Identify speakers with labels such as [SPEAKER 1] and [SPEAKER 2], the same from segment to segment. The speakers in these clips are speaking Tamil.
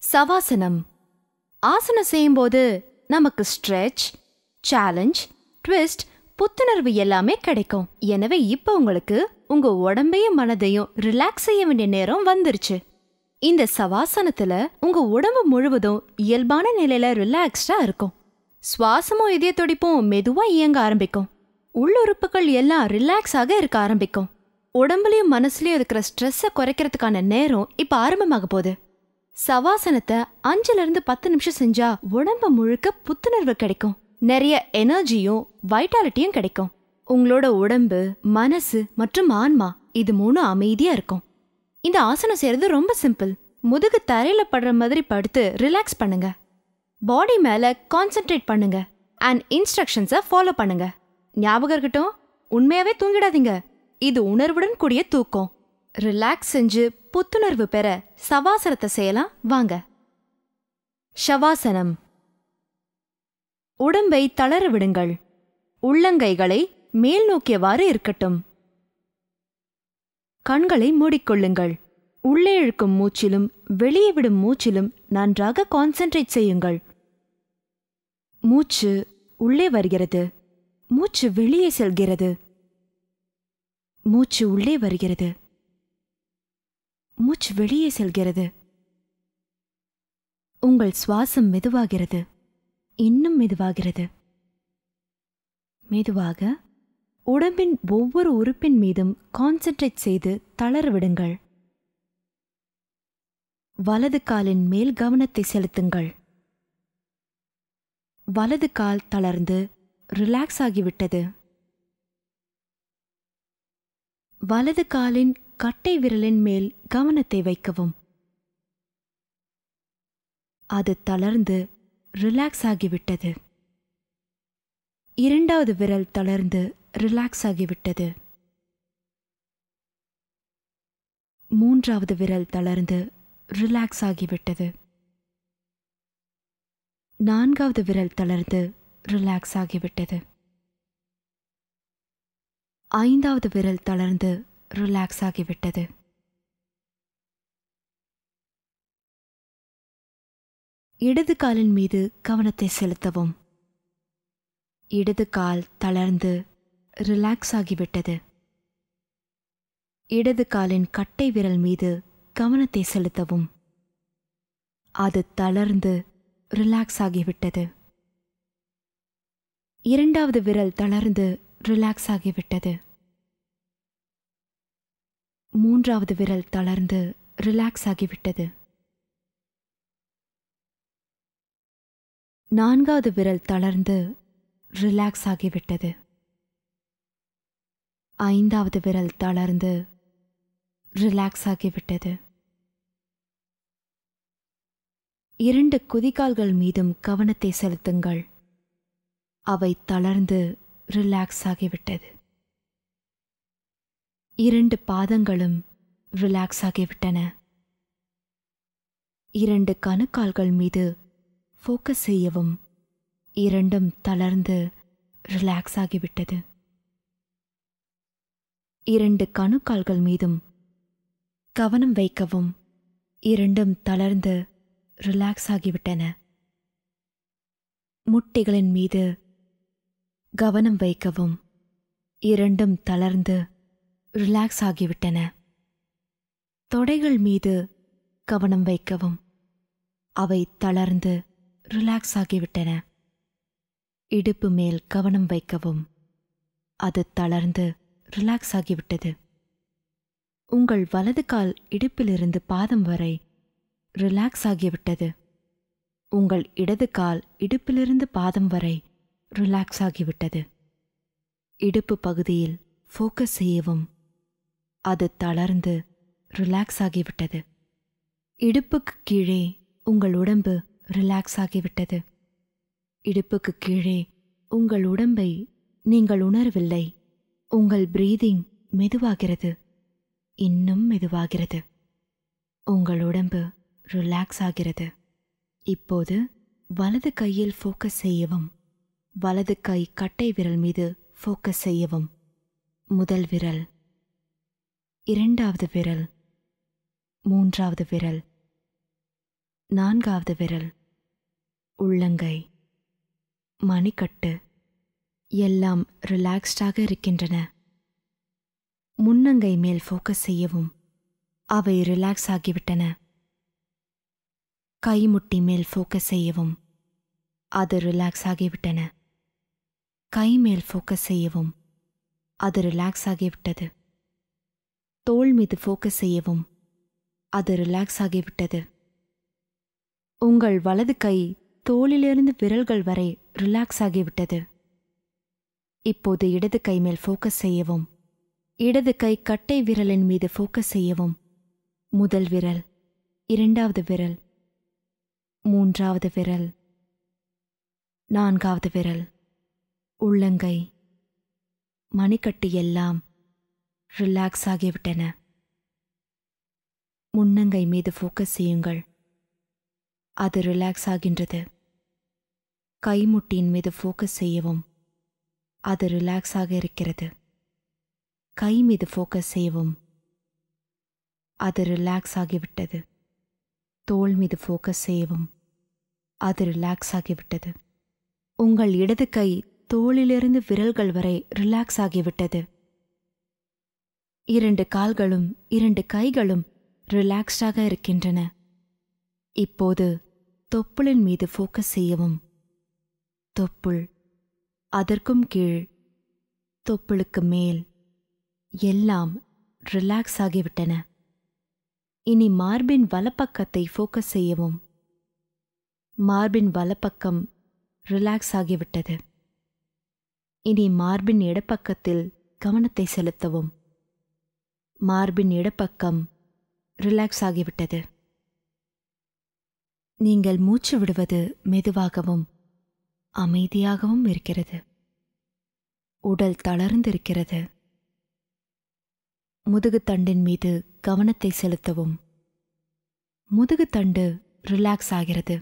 [SPEAKER 1] சவாசனம். ஆசனம் செய்யும்போது நமக்கு ஸ்ட்ரெச், சேலஞ்ச், ட்விஸ்ட், புத்துணர்வு எல்லாமே கிடைக்கும். எனவே இப்ப உங்களுக்கு உங்க உடம்பையும் மனதையும் ரிலாக்ஸ் செய்ய வேண்டிய நேரம் வந்துருச்சு. இந்த சவாசனத்துல உங்க உடம்பு முழுவதும் இயல்பான நிலையில ரிலாக்ஸ்டா இருக்கும். சுவாசமும் இதய துடிப்பும் மெதுவா இயங்க ஆரம்பிக்கும். உள்ளுறுப்புகள் எல்லாம் ரிலாக்ஸாக இருக்க ஆரம்பிக்கும். உடம்புலயும் மனசுலயும் இருக்கிற ஸ்ட்ரெஸ்ஸை குறைக்கிறதுக்கான நேரம் இப்ப ஆரம்பமாக போகுது. சவாசனத்தை 5-10 நிமிஷம் செஞ்சா உடம்பு முழுக்க புத்துணர்வு கிடைக்கும். நிறைய எனர்ஜியும் வைட்டாலிட்டியும் கிடைக்கும். உங்களோட உடம்பு, மனசு மற்றும் ஆன்மா இது 3 அமைதியா இருக்கும். இந்த ஆசனம் செய்யறது ரொம்ப சிம்பிள். முதுகு தரையில படுற மாதிரி படுத்து ரிலாக்ஸ் பண்ணுங்க. பாடி மேல கான்சென்ட்ரேட் பண்ணுங்க அண்ட் இன்ஸ்ட்ரக்ஷன்ஸை ஃபாலோ பண்ணுங்க. ஞாபகம் இருக்கட்டும், உண்மையாவே தூங்கிடாதீங்க. இது உணர்வுடன் கூடிய தூக்கம். ரிலாக்ஸ் செஞ்சு புத்துணர்வு பெற சவாசனத்தை செய்யலாம் வாங்க. ஷவாசனம். உடம்பை தளர விடுங்கள். உள்ளங்கைகளை மேல் நோக்கியவாறு இருக்கட்டும். கண்களை மூடிக்கொள்ளுங்கள். உள்ளே இழுக்கும் மூச்சிலும் வெளியே விடும் மூச்சிலும் நன்றாக கான்சென்ட்ரேட் செய்யுங்கள். மூச்சு உள்ளே வருகிறது, மூச்சு வெளியே செல்கிறது. மூச்சு உள்ளே வருகிறது, மூச்சு வெளியே செல்கிறது. உங்கள் சுவாசம் மெதுவாகிறது, இன்னும் மெதுவாகிறது. மெதுவாக உடம்பின் ஒவ்வொரு உறுப்பின் மீதும் கான்சென்ட்ரேட் செய்து தளர விடுங்கள். வலது காலின் மேல் கவனத்தை செலுத்துங்கள். வலது கால் தளர்ந்து ரிலாக்ஸ் ஆகிவிட்டது. வலது காலின் கட்டை விரலின் மேல் கவனத்தை வைக்கவும். அது தளர்ந்து ரிலாக்ஸ் ஆகிவிட்டது. இரண்டாவது விரல் தளர்ந்து ரிலாக்ஸ் ஆகிவிட்டது. மூன்றாவது விரல் தளர்ந்து ரிலாக்ஸ் ஆகிவிட்டது. நான்காவது விரல் தளர்ந்து ரிலாக்ஸ் ஆகிவிட்டது. ஐந்தாவது விரல் தளர்ந்து ரிலாக்ஸ் ஆகிவிட்டது. இடது காலின் மீது கவனத்தை செலுத்தவும். இடது கால் தளர்ந்து ரிலாக்ஸ் ஆகிவிட்டது. இடது காலின் கட்டை விரல் மீது கவனத்தை செலுத்தவும். அது தளர்ந்து ரிலாக்ஸ் ஆகிவிட்டது. இரண்டாவது விரல் தளர்ந்து ரிலாக்ஸ் ஆகிவிட்டது. மூன்றாவது விரல் தளர்ந்து ரிலாக்ஸ் ஆகிவிட்டது. நான்காவது விரல் தளர்ந்து ரிலாக்ஸ் ஆகிவிட்டது. ஐந்தாவது விரல் தளர்ந்து ரிலாக்ஸ் ஆகிவிட்டது. 2 குதிகால்கள் மீதும் கவனத்தை செலுத்துங்கள். அவை தளர்ந்து ரிலாக்ஸ் ஆகிவிட்டது. 2 பாதங்களும் ரிலாக்ஸ் ஆகிவிட்டன. 2 கணுக்கால்கள் மீது ஃபோக்கஸ் செய்யவும். 2ம் தளர்ந்து ரிலாக்ஸ் ஆகிவிட்டது. 2 கணுக்கால்கள் மீதும் கவனம் வைக்கவும். 2ம் தளர்ந்து ரிலாக்ஸ் ஆகிவிட்டன. முட்டிகளின் மீது கவனம் வைக்கவும். 2ம் தளர்ந்து ரிலாக்ஸ் ஆகிவிட்டன. தொடைகள் மீது கவனம் வைக்கவும். அவை தளர்ந்து ரிலாக்ஸ் ஆகிவிட்டன. இடுப்பு மேல் கவனம் வைக்கவும். அது தளர்ந்து ரிலாக்ஸ் ஆகிவிட்டது. உங்கள் வலது கால் இடுப்பிலிருந்து பாதம் வரை ரிலாக்ஸ் ஆகிவிட்டது. உங்கள் இடது கால் இடுப்பிலிருந்து பாதம் வரை ரிலாக்ஸ் ஆகிவிட்டது. இடுப்பு பகுதியில் ஃபோக்கஸ் செய்யவும். அது தளர்ந்து ரிலாக்ஸ் ஆகிவிட்டது. இடுப்புக்கு கீழே உங்கள் உடம்பு ரிலாக்ஸ் ஆகிவிட்டது. இடுப்புக்கு கீழே உங்கள் உடம்பை நீங்கள் உணரவில்லை. உங்கள் பிரீதிங் மெதுவாகிறது, இன்னும் மெதுவாகிறது. உங்கள் உடம்பு ரிலாக்ஸ் ஆகிறது. இப்போது வலது கையில் ஃபோக்கஸ் செய்யவும். வலது கை கட்டை விரல் மீது ஃபோக்கஸ் செய்யவும். முதல் விரல், இரண்டாவது விரல், மூன்றாவது விரல், 4வது விரல், உள்ளங்கை, மணிக்கட்டு எல்லாம் ரிலாக்ஸ்டாக இருக்கின்றன. முன்னங்கை மேல் ஃபோக்கஸ் செய்யவும். அவை ரிலாக்ஸ் ஆகிவிட்டன. கைமுட்டி மேல் ஃபோக்கஸ் செய்யவும். அது ரிலாக்ஸ் ஆகிவிட்டன. கை மேல் ஃபோக்கஸ் செய்யவும். அது ரிலாக்ஸ் ஆகிவிட்டது. தோள் மீது ஃபோக்கஸ் செய்யவும். அது ரிலாக்ஸ் ஆகிவிட்டது. உங்கள் வலது கை தோளிலிருந்து விரல்கள் வரை ரிலாக்ஸ் ஆகிவிட்டது. இப்போது இடது கை மேல் ஃபோக்கஸ் செய்யவும். இடது கை கட்டை விரலின் மீது ஃபோக்கஸ் செய்யவும். முதல் விரல், 2வது விரல், 3வது விரல், 4வது விரல், உள்ளங்கை, மணிக்கட்டு எல்லாம் ரிலாக்ஸ் ஆகிவிட்டன. முன்னங்கை மீது ஃபோக்கஸ் செய்யுங்கள். அது ரிலாக்ஸ் ஆகின்றது. கைமுட்டியின் மீது ஃபோக்கஸ் செய்யவும். அது ரிலாக்ஸ் ஆக இருக்கிறது. கை மீது ஃபோக்கஸ் செய்யவும். அது ரிலாக்ஸ் ஆகிவிட்டது. தோள் மீது ஃபோக்கஸ் செய்யவும். அது ரிலாக்ஸ் ஆகிவிட்டது. உங்கள் இடது கை தோளிலிருந்து விரல்கள் வரை ரிலாக்ஸ் ஆகிவிட்டது. 2 கால்களும் 2 கைகளும் ரிலாக்ஸ்டாக இருக்கின்றன. இப்போது தொப்புளின் மீது ஃபோக்கஸ் செய்யவும். தொப்புள், அதற்கும் கீழ், தொப்புளுக்கு மேல் எல்லாம் ரிலாக்ஸ் ஆகிவிட்டன. இனி மார்பின் வலப்பக்கத்தை ஃபோக்கஸ் செய்யவும். மார்பின் வலப்பக்கம் ரிலாக்ஸ் ஆகிவிட்டது. இனி மார்பின் இடப்பக்கத்தில் கவனத்தை செலுத்தவும். மார்பின் இடப்பக்கம் ரிலாக்ஸ் ஆகிவிட்டது. நீங்கள் மூச்சு விடுவது மெதுவாகவும் அமைதியாகவும் இருக்கிறது. உடல் தளர்ந்திருக்கிறது. முதுகுத்தண்டின் மீது கவனத்தை செலுத்தவும். முதுகுத்தண்டு ரிலாக்ஸ் ஆகிறது.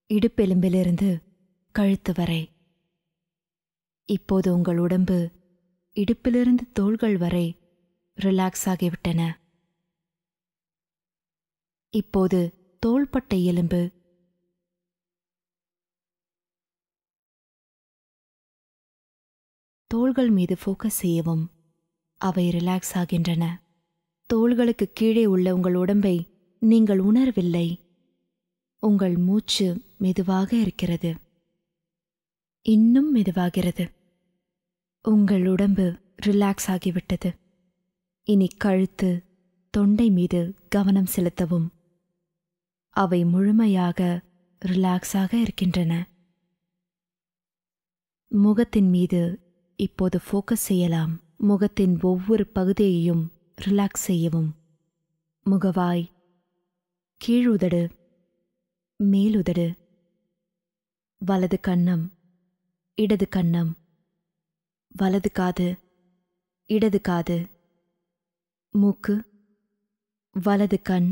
[SPEAKER 1] இடுப்பெலும்பிலிருந்து கழுத்து வரை. இப்போது உங்கள் உடம்பு இடுப்பிலிருந்து தோள்கள் வரை ரிலாக்ஸ் ஆகிவிட்டன. இப்போது தோள்பட்டை எலும்பு, தோள்கள் மீது ஃபோக்கஸ் செய்யவும். அவை ரிலாக்ஸ் ஆகின்றன. தோள்களுக்கு கீழே உள்ள உங்கள் உடம்பை நீங்கள் உணரவில்லை. உங்கள் மூச்சு மெதுவாக இருக்கிறது. இன்னும் மெதுவாகிறது. உங்கள் உடம்பு ரிலாக்ஸ் ஆகிவிட்டது. இனி கழுத்து, தொண்டை மீது கவனம் செலுத்தவும். அவை முழுமையாக ரிலாக்ஸாக இருக்கின்றன. முகத்தின் மீது இப்போது ஃபோக்கஸ் செய்யலாம். முகத்தின் ஒவ்வொரு பகுதியையும் ரிலாக்ஸ் செய்யவும். முகவாய், கீழுதடு, மேலுதடு, வலது கன்னம், இடது கன்னம், வலது காது, இடது காது, மூக்கு, வலது கண்,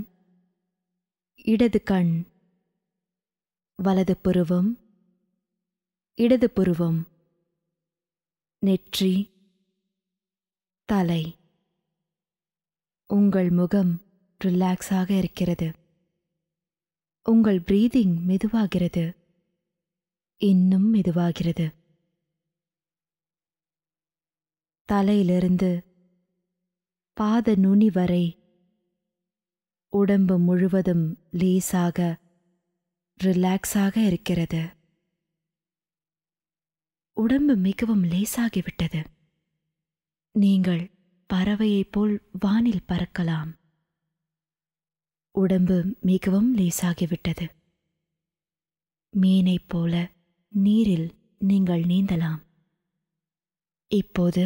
[SPEAKER 1] இடது கண், வலது புருவம், இடது புருவம், நெற்றி, தலை. உங்கள் முகம் ரிலாக்ஸாக இருக்கிறது. உங்கள் பிரீதிங் மெதுவாகிறது. இன்னும் மெதுவாகிறது. தலையிலிருந்து பாத நுனி வரை உடம்பு முழுவதும் லேசாக ரிலாக்ஸாக இருக்கிறது. உடம்பு மிகவும் லேசாகிவிட்டது. நீங்கள் பறவையைப் போல் வானில் பறக்கலாம். உடம்பு மிகவும் லேசாகிவிட்டது. மீனைப் போல நீரில் நீங்கள் நீந்தலாம். இப்போது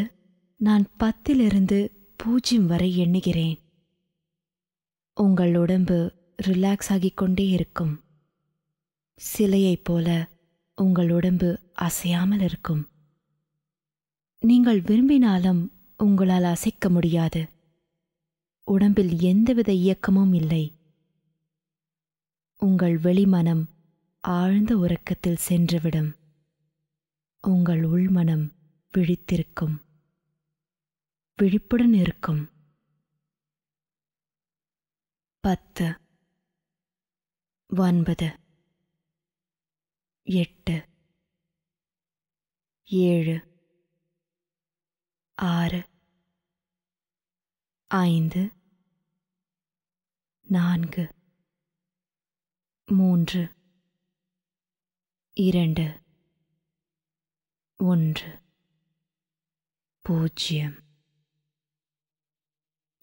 [SPEAKER 1] நான் 10லிருந்து 0 வரை எண்ணுகிறேன். உங்கள் உடம்பு ரிலாக்ஸ் ஆகிக் கொண்டே இருக்கும். சிலையைப் போல உங்கள் உடம்பு அசையாமல் இருக்கும். நீங்கள் விரும்பினாலும் உங்களால் அசைக்க முடியாது. உடம்பில் எந்தவித இயக்கமும் இல்லை. உங்கள் வெளிமனம் ஆழ்ந்த உறக்கத்தில் சென்றுவிடும். உங்கள் உள்மனம் விழித்திருக்கும், விழிப்புடன் இருக்கும். 10 9 8 7 6 5 4 3 2 1 0.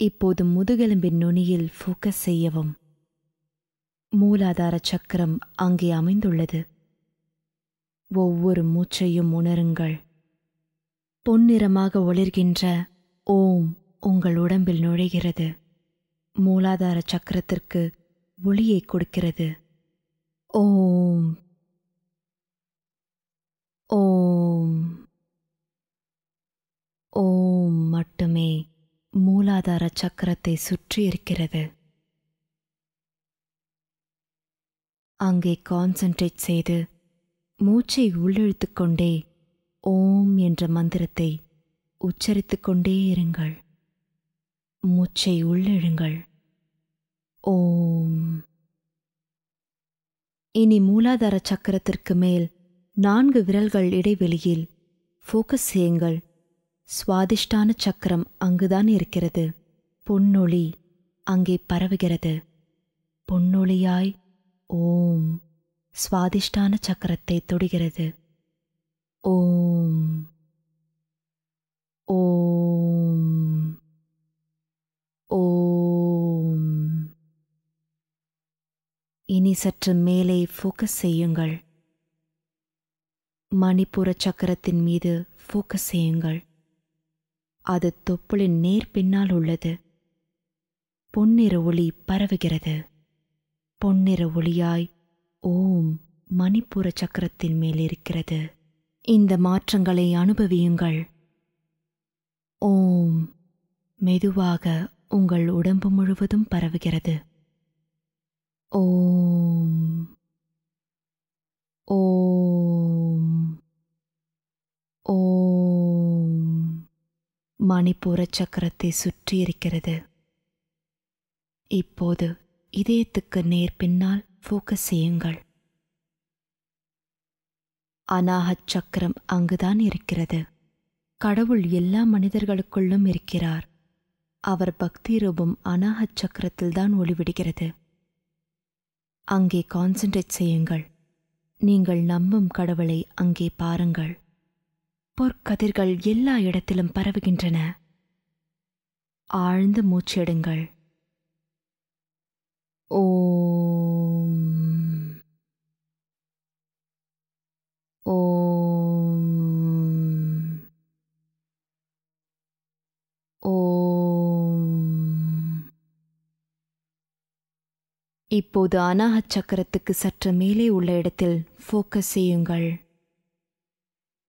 [SPEAKER 1] இப்போது முதுகெலும்பின் நுனியில் ஃபோக்கஸ் செய்யவும். மூலாதார சக்கரம் அங்கே அமைந்துள்ளது. ஒவ்வொரு மூச்சையும் உணருங்கள். பொன்னிறமாக ஒளிர்கின்ற ஓம் உங்கள் உடம்பில் நுழைகிறது. மூலாதார சக்கரத்திற்கு ஒளியை கொடுக்கிறது. ஓம் ஓம் ஓம் மட்டுமே மூலாதார சக்கரத்தை சுற்றி இருக்கிறது. அங்கே கான்சென்ட்ரேட் செய்து மூச்சை உள்ளிழுத்துக் கொண்டே ஓம் என்ற மந்திரத்தை உச்சரித்துக் கொண்டே இருங்கள். மூச்சை உள்ளிழுங்கள். ஓம். இனி மூலாதார சக்கரத்திற்கு மேல் 4 விரல்கள் இடைவெளியில் ஃபோக்கஸ் செய்யுங்கள். சுவாதிஷ்டான சக்கரம் அங்குதான் இருக்கிறது. பொன்னொளி அங்கே பரவுகிறது. பொன்னொளியாய் ஓம் சுவாதிஷ்டான சக்கரத்தை தொடுகிறது. ஓம் ஓம் ஓம். இனி சற்று மேலே ஃபோக்கஸ் செய்யுங்கள். மணிப்புர சக்கரத்தின் மீது ஃபோக்கஸ் செய்யுங்கள். அது தொப்புளின் நேர் பின்னால் உள்ளது. பொன்னிற ஒளி பரவுகிறது. பொன்னிற ஒளியாய் ஓம் மணிப்புர சக்கரத்தின் மேல் இருக்கிறது. இந்த மாற்றங்களை அனுபவியுங்கள். ஓம் மெதுவாக உங்கள் உடம்பு முழுவதும் பரவுகிறது. ஓம் ஓம் ஓம். மணிப்புர சக்கரத்தை சுற்றி இருக்கிறது. இப்போது இதயத்துக்கு நேர் பின்னால் ஃபோக்கஸ் செய்யுங்கள். அநாஹத் சக்கரம் அங்குதான் இருக்கிறது. கடவுள் எல்லா மனிதர்களுக்குள்ளும் இருக்கிறார். அவர் பக்தி ரூபம் அநாஹத் சக்கரத்தில்தான் ஒளிவிடுகிறது. அங்கே கான்சென்ட்ரேட் செய்யுங்கள். நீங்கள் நம்பும் கடவுளை அங்கே பாருங்கள். பொற்கதிர்கள் எல்லா இடத்திலும் பரவுகின்றன. ஆழ்ந்து மூச்செடுங்கள். ஓம் ஓம் ஓம். இப்போது அநாஹத் சக்கரத்துக்கு சற்று மேலே உள்ள இடத்தில் ஃபோக்கஸ் செய்யுங்கள்.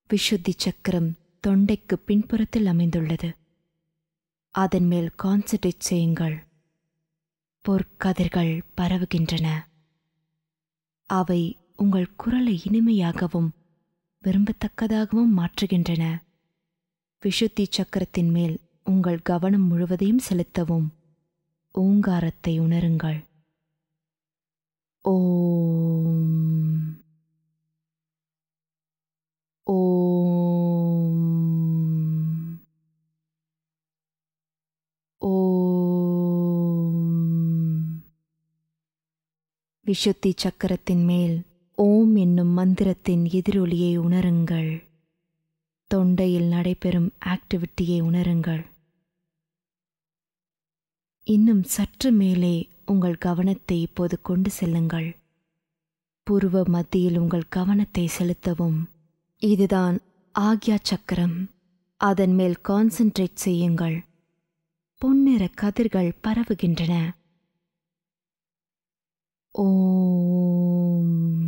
[SPEAKER 1] விஷுத்தி சக்கரம் தொண்டைக்கு பின்புறத்தில் அமைந்துள்ளது. அதன் மேல் கான்சென்ட்ரேட் செய்யுங்கள். பொற்கதிர்கள் பரவுகின்றன. அவை உங்கள் குரலை இனிமையாகவும் விரும்பத்தக்கதாகவும் மாற்றுகின்றன. விஷுத்தி சக்கரத்தின் மேல் உங்கள் கவனம் முழுவதையும் செலுத்தவும். ஓங்காரத்தை உணருங்கள். ஓம் ஓம் ஓம். விஷுத்தி சக்கரத்தின் மேல் ஓம் என்னும் மந்திரத்தின் எதிரொலியை உணருங்கள். தொண்டையில் நடைபெறும் ஆக்டிவிட்டியை உணருங்கள். இன்னும் சற்று மேலே உங்கள் கவனத்தை இப்போது கொண்டு செல்லுங்கள். புருவ மத்தியில் உங்கள் கவனத்தை செலுத்தவும். இதுதான் ஆக்யா சக்கரம். அதன் மேல் கான்சென்ட்ரேட் செய்யுங்கள். பொன்னிற கதிர்கள் பரவுகின்றன. ஓம்.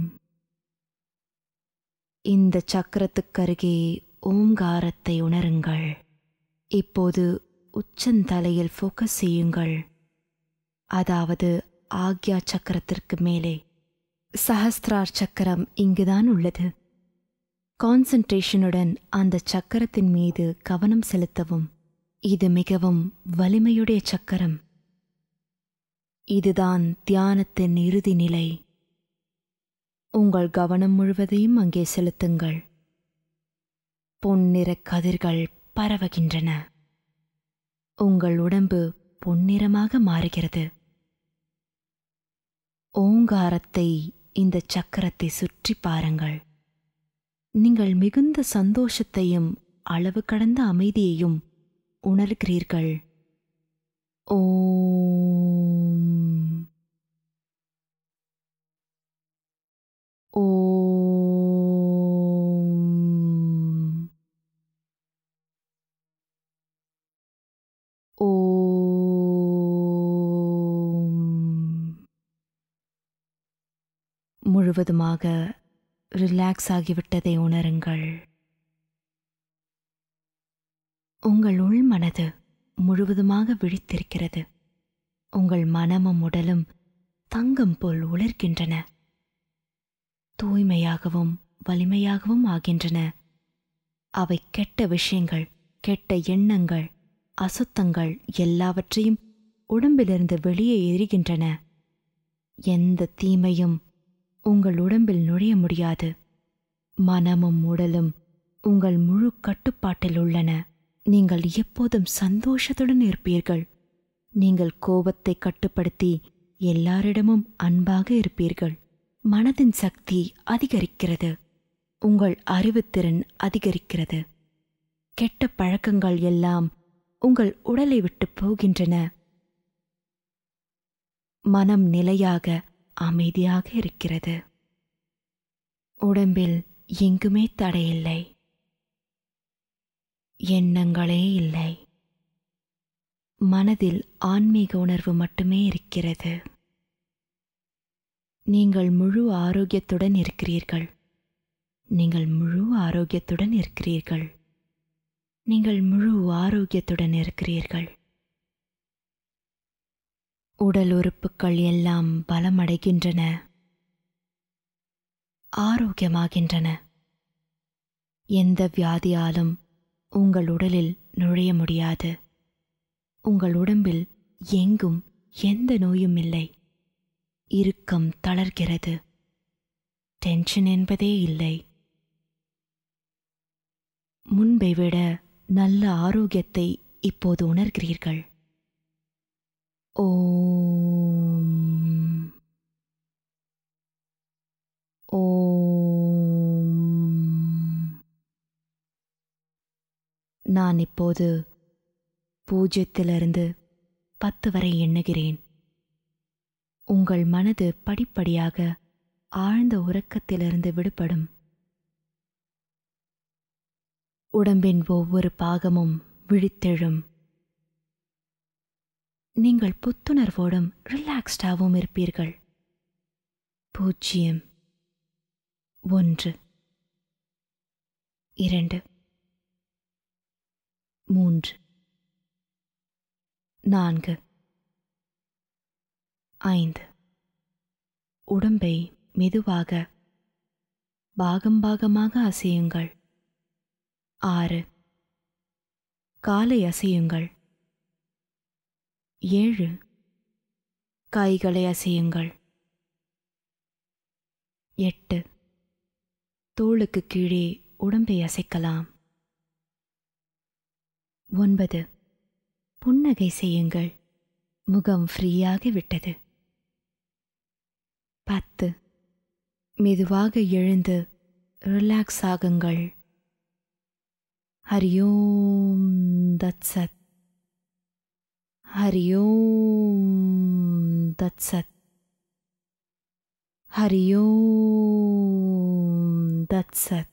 [SPEAKER 1] இந்த சக்கரத்துக்கருகே ஓங்காரத்தை உணருங்கள். இப்போது உச்சந்தலையில் ஃபோக்கஸ் செய்யுங்கள். அதாவது ஆக்யா சக்கரத்திற்கு மேலே. சஹஸ்ரார் சக்கரம் இங்குதான் உள்ளது. கான்சென்ட்ரேஷனுடன் அந்த சக்கரத்தின் மீது கவனம் செலுத்தவும். இது மிகவும் வலிமையுடைய சக்கரம். இதுதான் தியானத்தின் இறுதி நிலை. உங்கள் கவனம் முழுவதையும் அங்கே செலுத்துங்கள். பொன்னிற கதிர்கள் பரவுகின்றன. உங்கள் உடம்பு பொன்னிறமாக மாறுகிறது. ஓங்காரத்தை, இந்த சக்கரத்தை சுற்றி பாருங்கள். நீங்கள் மிகுந்த சந்தோஷத்தையும் அளவு கடந்த அமைதியையும் உணர்கிறீர்கள். ஓம் ஓம் ஓம். முழுவதுமாக ரிலாக்ஸ் ஆகிவிட்டதை உணருங்கள். உங்கள் உள் மனது முழுவதுமாக விழித்திருக்கிறது. உங்கள் மனமும் உடலும் தங்கம் போல் உலர்கின்றன. தூய்மையாகவும் வலிமையாகவும் ஆகின்றன. அவை கெட்ட விஷயங்கள், கெட்ட எண்ணங்கள், அசுத்தங்கள் எல்லாவற்றையும் உடம்பிலிருந்து வெளியே எறிகின்றன. எந்த தீமையும் உங்கள் உடம்பில் நுழைய முடியாது. மனமும் உடலும் உங்கள் முழு கட்டுப்பாட்டில் உள்ளன. நீங்கள் எப்போதும் சந்தோஷத்துடன் இருப்பீர்கள். நீங்கள் கோபத்தை கட்டுப்படுத்தி எல்லாரிடமும் அன்பாக இருப்பீர்கள். மனதின் சக்தி அதிகரிக்கிறது. உங்கள் அறிவுத்திறன் அதிகரிக்கிறது. கெட்ட பழக்கங்கள் எல்லாம் உங்கள் உடலை விட்டு போகின்றன. மனம் நிலையாக அமைதியாக இருக்கிறது. உடம்பில் எங்குமே தடையில்லை. எண்ணங்களே இல்லை. மனதில் ஆன்மீக உணர்வு மட்டுமே இருக்கிறது. நீங்கள் முழு ஆரோக்கியத்துடன் இருக்கிறீர்கள். நீங்கள் முழு ஆரோக்கியத்துடன் இருக்கிறீர்கள். நீங்கள் முழு ஆரோக்கியத்துடன் இருக்கிறீர்கள். உடல் உறுப்புகள் எல்லாம் பலமடைகின்றன, ஆரோக்கியமாகின்றன. எந்த வியாதியாலும் உங்கள் உடலில் நுழைய முடியாது. உங்கள் உடம்பில் எங்கும் எந்த நோயும் இல்லை. இறுக்கம் தளர்கிறது. டென்ஷன் என்பதே இல்லை. முன்பை விட நல்ல ஆரோக்கியத்தை இப்போது உணர்கிறீர்கள். ஓம் ஓம். நான் இப்போது 0 10 வரை எண்ணுகிறேன். உங்கள் மனது படிப்படியாக ஆழ்ந்த உறக்கத்திலிருந்து விடுபடும். உடம்பின் ஒவ்வொரு பாகமும் விழித்தெழும். நீங்கள் புத்துணர்வோடும் ரிலாக்ஸ்டாகவும் இருப்பீர்கள். 0 1 2 3 4 5. உடம்பை மெதுவாக பாகம் பாகமாக அசையுங்கள். 6. காலை அசையுங்கள். 7. கைகளை அசையுங்கள். 8. தோளுக்கு கீழே உடம்பை அசைக்கலாம். 9. புன்னகை செய்யுங்கள். முகம் ஃப்ரீயாகி விட்டது. 10. மெதுவாக எழுந்து ரிலாக்ஸ் ஆகுங்கள். ஹரியோம் தத்சத். ஹரியோம் தத்சத். ஹரியோம் தத்சத்.